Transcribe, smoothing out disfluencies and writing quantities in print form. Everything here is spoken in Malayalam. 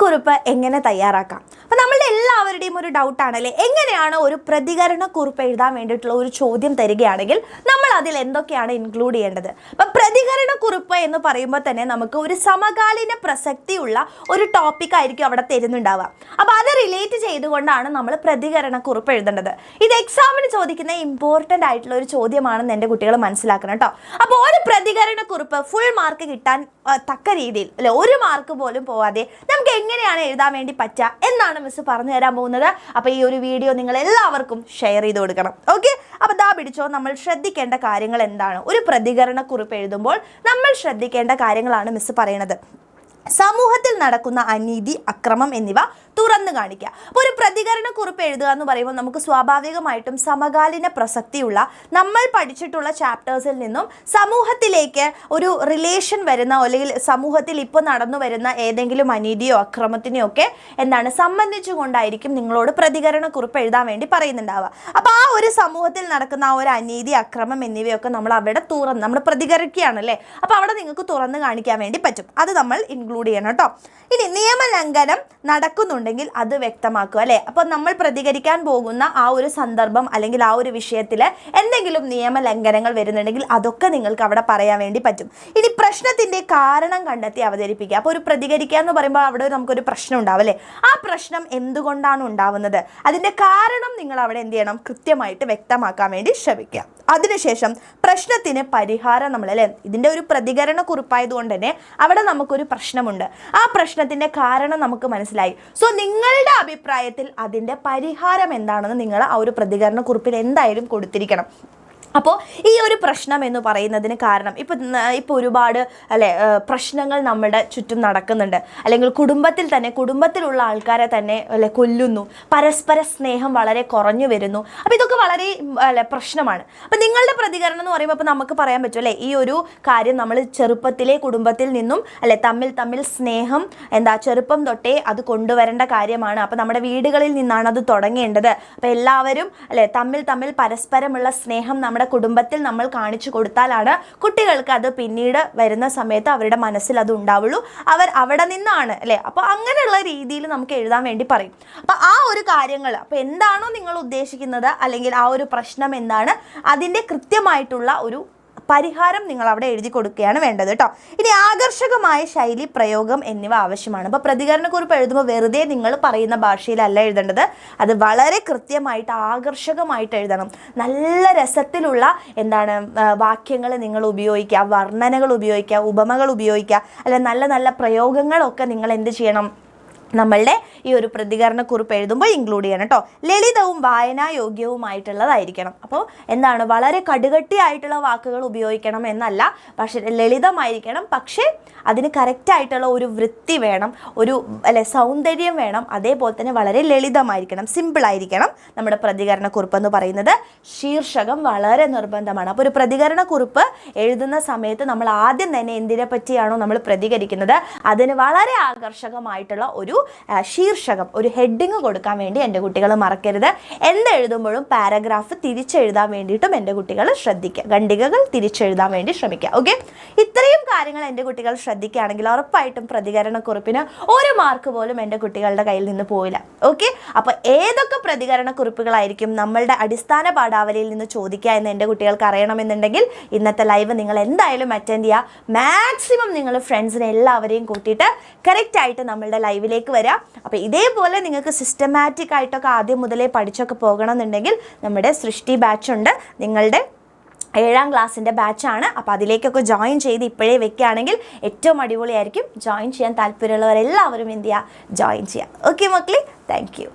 കുറിപ്പ് എങ്ങനെ തയ്യാറാക്കാം? അപ്പോൾ നമ്മളുടെ എല്ലാവരുടെയും ഒരു ഡൗട്ടാണല്ലേ, എങ്ങനെയാണ് ഒരു പ്രതികരണ കുറിപ്പ് എഴുതാൻ വേണ്ടിയിട്ടുള്ള ഒരു ചോദ്യം തരികയാണെങ്കിൽ നമ്മൾ അതിൽ എന്തൊക്കെയാണ് ഇൻക്ലൂഡ് ചെയ്യേണ്ടത്? അപ്പം പ്രതികരണ കുറിപ്പ് എന്ന് പറയുമ്പോൾ തന്നെ നമുക്ക് ഒരു സമകാലീന പ്രസക്തിയുള്ള ഒരു ടോപ്പിക് ആയിരിക്കും അവിടെ തരുന്നുണ്ടാവുക. അപ്പോൾ അത് റിലേറ്റ് ചെയ്തുകൊണ്ടാണ് നമ്മൾ പ്രതികരണ കുറിപ്പ് എഴുതേണ്ടത്. ഇത് എക്സാമിന് ചോദിക്കുന്ന ഇമ്പോർട്ടൻ്റ് ആയിട്ടുള്ള ഒരു ചോദ്യമാണെന്ന് എൻ്റെ കുട്ടികൾ മനസ്സിലാക്കണം കേട്ടോ. അപ്പോൾ ഒരു പ്രതികരണ കുറിപ്പ് ഫുൾ മാർക്ക് കിട്ടാൻ തക്ക രീതിയിൽ അല്ലെ, ഒരു മാർക്ക് പോലും പോവാതെ നമുക്ക് എങ്ങനെയാണ് എഴുതാൻ വേണ്ടി പറ്റുക എന്നാണ് മിസ് പറഞ്ഞു തരാൻ പോകുന്നത്. അപ്പോൾ ഈ ഒരു വീഡിയോ നിങ്ങൾ എല്ലാവർക്കും ഷെയർ ചെയ്ത് കൊടുക്കണം. ഓക്കെ, അപ്പോൾ ദാ പിടിച്ചോ, നമ്മൾ ശ്രദ്ധിക്കേണ്ട കാര്യങ്ങൾ എന്താണ്? ഒരു പ്രതികരണ കുറിപ്പ് എഴുതുമ്പോൾ നമ്മൾ ശ്രദ്ധിക്കേണ്ട കാര്യങ്ങളാണ് മിസ് പറയുന്നത്. സമൂഹത്തിൽ നടക്കുന്ന അനീതി, അക്രമം എന്നിവ തുറന്നു കാണിക്കുക. അപ്പോൾ ഒരു പ്രതികരണ കുറിപ്പ് എഴുതുക എന്ന് പറയുമ്പോൾ നമുക്ക് സ്വാഭാവികമായിട്ടും സമകാലീന പ്രസക്തിയുള്ള നമ്മൾ പഠിച്ചിട്ടുള്ള ചാപ്റ്റേഴ്സിൽ നിന്നും സമൂഹത്തിലേക്ക് ഒരു റിലേഷൻ വരുന്ന, അല്ലെങ്കിൽ സമൂഹത്തിൽ ഇപ്പോൾ നടന്നു വരുന്ന ഏതെങ്കിലും അനീതിയോ അക്രമത്തിനെയോ ഒക്കെ എന്താണ് സംബന്ധിച്ചുകൊണ്ടായിരിക്കും നിങ്ങളോട് പ്രതികരണ കുറിപ്പ് എഴുതാൻ വേണ്ടി പറയുന്നുണ്ടാവുക. അപ്പോൾ ആ ഒരു സമൂഹത്തിൽ നടക്കുന്ന ആ ഒരു അനീതി, അക്രമം എന്നിവയൊക്കെ നമ്മൾ അവിടെ നമ്മൾ പ്രതികരിക്കുകയാണല്ലേ. അപ്പോൾ അവിടെ നിങ്ങൾക്ക് തുറന്നു കാണിക്കാൻ വേണ്ടി പറ്റും. അത് നമ്മൾ ഇൻക്ലൂഡ് ചെയ്യണം കേട്ടോ. ഇനി നിയമലംഘനം നടക്കുന്നുണ്ടെങ്കിൽ അത് വ്യക്തമാക്കുക അല്ലേ. അപ്പോൾ നമ്മൾ പ്രതികരിക്കാൻ പോകുന്ന ആ ഒരു സന്ദർഭം അല്ലെങ്കിൽ ആ ഒരു വിഷയത്തിൽ എന്തെങ്കിലും നിയമലംഘനങ്ങൾ വരുന്നുണ്ടെങ്കിൽ അതൊക്കെ നിങ്ങൾക്ക് അവിടെ പറയാൻ വേണ്ടി പറ്റും. ഇനി പ്രശ്നത്തിൻ്റെ കാരണം കണ്ടെത്തി അവതരിപ്പിക്കുക. അപ്പോൾ ഒരു പ്രതികരിക്കുക എന്ന് പറയുമ്പോൾ അവിടെ നമുക്കൊരു പ്രശ്നം ഉണ്ടാവും അല്ലേ. ആ പ്രശ്നം എന്തുകൊണ്ടാണ് ഉണ്ടാവുന്നത്, അതിൻ്റെ കാരണം നിങ്ങൾ അവിടെ എന്ത് ചെയ്യണം, കൃത്യമായിട്ട് വ്യക്തമാക്കാൻ വേണ്ടി ശ്രമിക്കുക. അതിനുശേഷം പ്രശ്നത്തിന് പരിഹാരം നമ്മൾ അല്ലേ, ഇതിൻ്റെ ഒരു പ്രതികരണ കുറിപ്പായതുകൊണ്ട് തന്നെ അവിടെ നമുക്കൊരു പ്രശ്നമുണ്ട്, ആ പ്രശ്നത്തിൻ്റെ കാരണം നമുക്ക് മനസ്സിലായി. സോ നിങ്ങളുടെ അഭിപ്രായത്തിൽ അതിൻ്റെ പരിഹാരം എന്താണെന്ന് നിങ്ങൾ ആ ഒരു പ്രതികരണ കുറിപ്പിൽ എന്തായാലും കൊടുത്തിരിക്കണം. അപ്പോൾ ഈ ഒരു പ്രശ്നം എന്ന് പറയുന്നതിന് കാരണം ഇപ്പോൾ ഒരുപാട് അല്ലേ പ്രശ്നങ്ങൾ നമ്മുടെ ചുറ്റും നടക്കുന്നുണ്ട്, അല്ലെങ്കിൽ കുടുംബത്തിലുള്ള ആൾക്കാരെ തന്നെ അല്ലെ കൊല്ലുന്നു, പരസ്പര സ്നേഹം വളരെ കുറഞ്ഞു വരുന്നു. അപ്പോൾ ഇതൊക്കെ വളരെ പ്രശ്നമാണ്. അപ്പോൾ നിങ്ങളുടെ പ്രതികരണം എന്ന് പറയുമ്പോൾ ഇപ്പോൾ നമുക്ക് പറയാൻ പറ്റും അല്ലേ, ഈ ഒരു കാര്യം നമ്മൾ ചെറുപ്പത്തിലെ കുടുംബത്തിൽ നിന്നും അല്ലെ തമ്മിൽ സ്നേഹം ചെറുപ്പം തൊട്ടേ അത് കൊണ്ടുവരേണ്ട കാര്യമാണ്. അപ്പോൾ നമ്മുടെ വീടുകളിൽ നിന്നാണ് അത് തുടങ്ങേണ്ടത്. അപ്പോൾ എല്ലാവരും അല്ലെ തമ്മിൽ പരസ്പരമുള്ള സ്നേഹം നമ്മുടെ കുടുംബത്തിൽ നമ്മൾ കാണിച്ചു കൊടുത്താലാണ് കുട്ടികൾക്ക് അത് പിന്നീട് വരുന്ന സമയത്ത് അവരുടെ മനസ്സിൽ അത് ഉണ്ടാവുള്ളൂ. അവർ അവിടെ നിന്നാണ് അല്ലേ. അപ്പോൾ അങ്ങനെയുള്ള രീതിയിൽ നമുക്ക് എഴുതാൻ വേണ്ടി പറയും. അപ്പോൾ ആ ഒരു കാര്യങ്ങൾ, അപ്പോൾ എന്താണോ നിങ്ങൾ ഉദ്ദേശിക്കുന്നത് അല്ലെങ്കിൽ ആ ഒരു പ്രശ്നം എന്താണ്, അതിൻ്റെ കൃത്യമായിട്ടുള്ള ഒരു പരിഹാരം നിങ്ങൾ അവിടെ എഴുതി കൊടുക്കുകയാണ് വേണ്ടത് കേട്ടോ. ഇനി ആകർഷകമായ ശൈലി, പ്രയോഗം എന്നിവ ആവശ്യമാണ്. അപ്പോൾ പ്രതികരണക്കുറിപ്പ് എഴുതുമ്പോൾ വെറുതെ നിങ്ങൾ പറയുന്ന ഭാഷയിലല്ല എഴുതേണ്ടത്, അത് വളരെ കൃത്യമായിട്ട് ആകർഷകമായിട്ട് എഴുതണം. നല്ല രസത്തിലുള്ള വാക്യങ്ങൾ നിങ്ങൾ ഉപയോഗിക്കുക, വർണ്ണനകൾ ഉപയോഗിക്കുക, ഉപമകൾ ഉപയോഗിക്കുക, അല്ല നല്ല നല്ല പ്രയോഗങ്ങളൊക്കെ നിങ്ങൾ എന്ത് ചെയ്യണം, നമ്മളുടെ ഈ ഒരു പ്രതികരണ കുറിപ്പ് എഴുതുമ്പോൾ ഇൻക്ലൂഡ് ചെയ്യണം കേട്ടോ. ലളിതവും വായനായോഗ്യവുമായിട്ടുള്ളതായിരിക്കണം. അപ്പോൾ വളരെ കടുകട്ടിയായിട്ടുള്ള വാക്കുകൾ ഉപയോഗിക്കണം എന്നല്ല, പക്ഷേ ലളിതമായിരിക്കണം. പക്ഷേ അതിന് കറക്റ്റായിട്ടുള്ള ഒരു വൃത്തി വേണം, ഒരു സൗന്ദര്യം വേണം. അതേപോലെ തന്നെ വളരെ ലളിതമായിരിക്കണം, സിമ്പിളായിരിക്കണം നമ്മുടെ പ്രതികരണ കുറിപ്പ് എന്ന് പറയുന്നത്. ശീർഷകം വളരെ നിർബന്ധമാണ്. അപ്പോൾ ഒരു പ്രതികരണ കുറിപ്പ് എഴുതുന്ന സമയത്ത് നമ്മൾ ആദ്യം തന്നെ എന്തിനെ പറ്റിയാണോ നമ്മൾ പ്രതികരിക്കുന്നത് അതിന് വളരെ ആകർഷകമായിട്ടുള്ള ഒരു ശീർഷകം, ഒരു ഹെഡിങ് കൊടുക്കാൻ വേണ്ടി എൻ്റെ കുട്ടികൾ മറക്കരുത്. എന്തെഴുതുമ്പോഴും പാരഗ്രാഫ് തിരിച്ചെഴുതാൻ വേണ്ടിയിട്ടും എൻ്റെ കുട്ടികൾ ശ്രദ്ധിക്കുക, ഖണ്ഡികകൾ തിരിച്ചെഴുതാൻ വേണ്ടി ശ്രമിക്കുക. ഓക്കെ, ഇത്രയും കാര്യങ്ങൾ എൻ്റെ കുട്ടികൾ ശ്രദ്ധിക്കുകയാണെങ്കിൽ ഉറപ്പായിട്ടും പ്രതികരണക്കുറിപ്പിന് ഒരു മാർക്ക് പോലും എൻ്റെ കുട്ടികളുടെ കയ്യിൽ നിന്ന് പോയില്ല. ഓക്കെ, അപ്പോൾ ഏതൊക്കെ പ്രതികരണക്കുറിപ്പുകളായിരിക്കും നമ്മളുടെ അടിസ്ഥാന പാഠാവലിയിൽ നിന്ന് ചോദിക്കുക എന്ന് എൻ്റെ കുട്ടികൾക്ക് അറിയണമെന്നുണ്ടെങ്കിൽ ഇന്നത്തെ ലൈവ് നിങ്ങൾ എന്തായാലും അറ്റൻഡ് ചെയ്യുക. മാക്സിമം നിങ്ങൾ ഫ്രണ്ട്സിനെ എല്ലാവരെയും കൂട്ടിയിട്ട് കറക്റ്റായിട്ട് നമ്മളുടെ ലൈവിലേക്ക് വരാം. അപ്പോൾ ഇതേപോലെ നിങ്ങൾക്ക് സിസ്റ്റമാറ്റിക് ആയിട്ടൊക്കെ ആദ്യം മുതലേ പഠിച്ചൊക്കെ പോകണമെന്നുണ്ടെങ്കിൽ നമ്മുടെ സൃഷ്ടി ബാച്ച് ഉണ്ട്, നിങ്ങളുടെ 7ാം ക്ലാസ്സിൻ്റെ ബാച്ചാണ്. അപ്പോൾ അതിലേക്കൊക്കെ ജോയിൻ ചെയ്ത് ഇപ്പോഴേ വെക്കുകയാണെങ്കിൽ ഏറ്റവും അടിപൊളിയായിരിക്കും. ജോയിൻ ചെയ്യാൻ താല്പര്യമുള്ളവരെല്ലാവരും എന്ത് ചെയ്യുക, ജോയിൻ ചെയ്യുക. ഓക്കെ മക്കളെ, താങ്ക് യു.